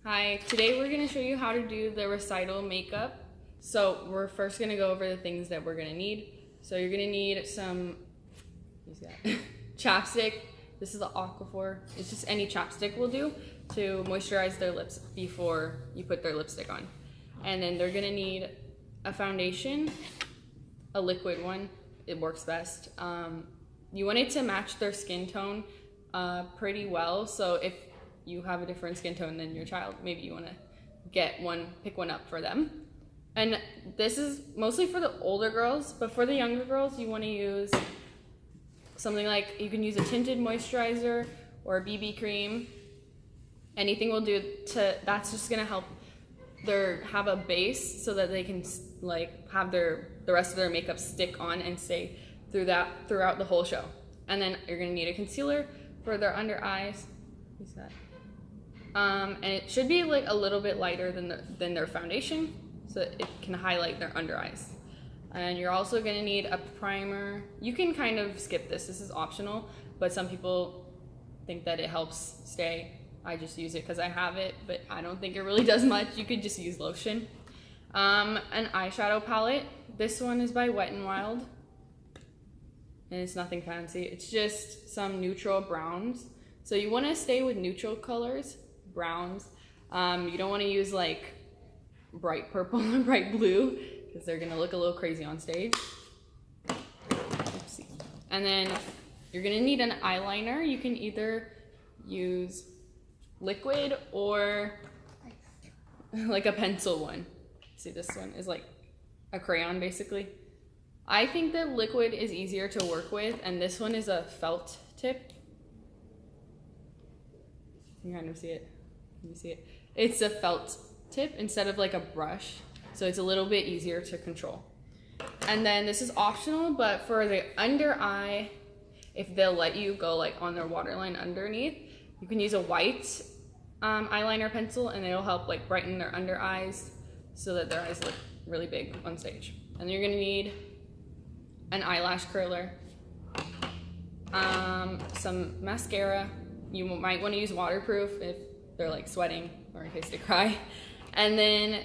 Hi, today we're going to show you how to do the Recital makeup. So we're first going to go over the things that we're going to need. So you're going to need some chapstick. This is the Aquaphor. It's just any chapstick will do to moisturize their lips before you put their lipstick on. And then they're going to need a foundation, a liquid one. It works best. You want it to match their skin tone pretty well. So if you have a different skin tone than your child, maybe you want to pick one up for them. And this is mostly for the older girls, but for the younger girls, you want to use something like, you can use a tinted moisturizer or a BB cream. Anything will do that's just going to help have a base so that they can have the rest of their makeup stick on and stay throughout the whole show. And then you're going to need a concealer for their under eyes. Who's that? And it should be like a little bit lighter than their foundation, so it can highlight their under eyes. And you're also going to need a primer. You can kind of skip this is optional, but some people think that it helps stay. I just use it because I have it, but I don't think it really does much. You could just use lotion. An eyeshadow palette. This one is by Wet n Wild, and it's nothing fancy. It's just some neutral browns. So you want to stay with neutral colors, browns. You don't want to use like bright purple and bright blue because they're going to look a little crazy on stage. Oopsie. And then you're going to need an eyeliner. You can either use liquid or like a pencil one. See, this one is like a crayon basically. I think that liquid is easier to work with, and this one is a felt tip. You can kind of see it. Can you see it? It's a felt tip instead of like a brush, so it's a little bit easier to control. And then this is optional, but for the under eye, if they'll let you go like on their waterline underneath, you can use a white eyeliner pencil, and it'll help like brighten their under eyes so that their eyes look really big on stage. And you're gonna need an eyelash curler, some mascara. You might want to use waterproof if they're like sweating or in case they cry. And then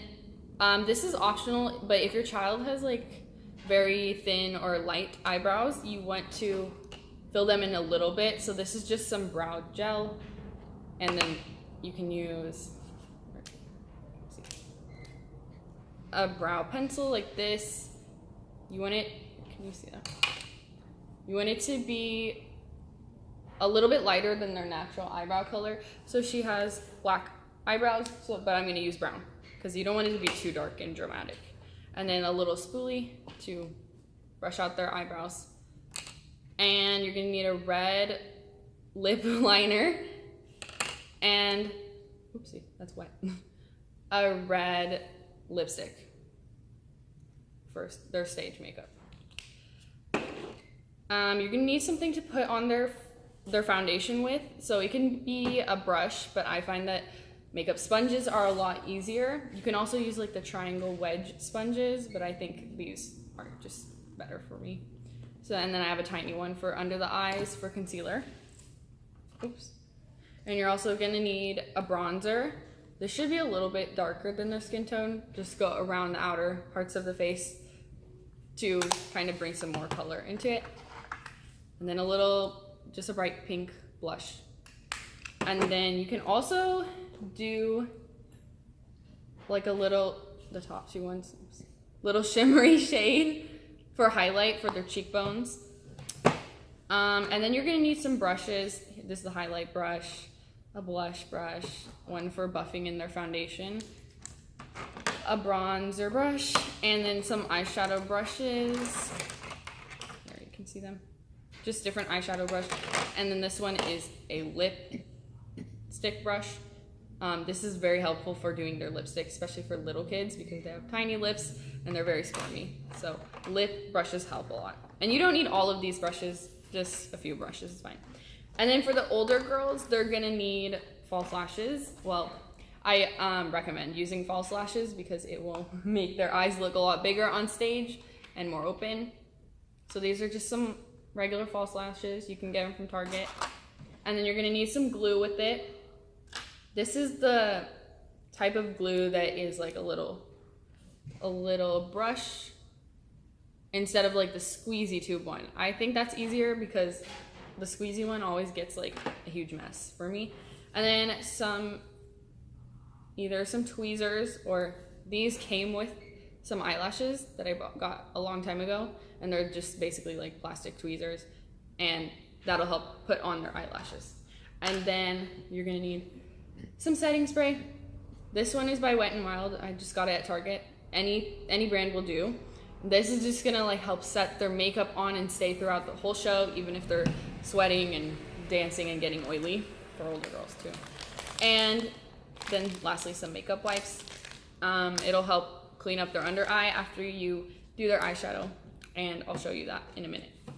this is optional, but if your child has like very thin or light eyebrows, you want to fill them in a little bit. So this is just some brow gel, and then you can use a brow pencil like this. You want it, can you see that? You want it to be a little bit lighter than their natural eyebrow color. So she has black eyebrows, but I'm going to use brown because you don't want it to be too dark and dramatic. And then a little spoolie to brush out their eyebrows. And you're going to need a red lip liner and, oopsie, that's wet, a red lipstick for their stage makeup. You're going to need something to put on their foundation with. So it can be a brush, but I find that makeup sponges are a lot easier. You can also use like the triangle wedge sponges, but I think these are just better for me. So, and then I have a tiny one for under the eyes for concealer. Oops. And you're also gonna need a bronzer. This should be a little bit darker than their skin tone. Just go around the outer parts of the face to kind of bring some more color into it. And then just a bright pink blush. And then you can also do like the top two ones, little shimmery shade for highlight for their cheekbones. And then you're gonna need some brushes. This is the highlight brush, a blush brush, one for buffing in their foundation, a bronzer brush, and then some eyeshadow brushes. There, you can see them. Just different eyeshadow brush. And then this one is a lipstick brush. This is very helpful for doing their lipstick, especially for little kids because they have tiny lips and they're very squirmy. So lip brushes help a lot. And you don't need all of these brushes, just a few brushes is fine. And then for the older girls, they're gonna need false lashes. Well, I recommend using false lashes because it will make their eyes look a lot bigger on stage and more open. So these are just some regular false lashes. You can get them from Target. And then you're gonna need some glue with it. This is the type of glue that is like a little brush instead of like the squeezy tube one. I think that's easier because the squeezy one always gets like a huge mess for me. And then either some tweezers, or these came with some eyelashes that I got a long time ago, and they're just basically like plastic tweezers, and that'll help put on their eyelashes. And then you're gonna need some setting spray. This one is by Wet n Wild. I just got it at Target. Any brand will do. This is just gonna like help set their makeup on and stay throughout the whole show, even if they're sweating and dancing and getting oily, for older girls too. And then lastly, some makeup wipes. It'll help clean up their under eye after you do their eyeshadow, and I'll show you that in a minute.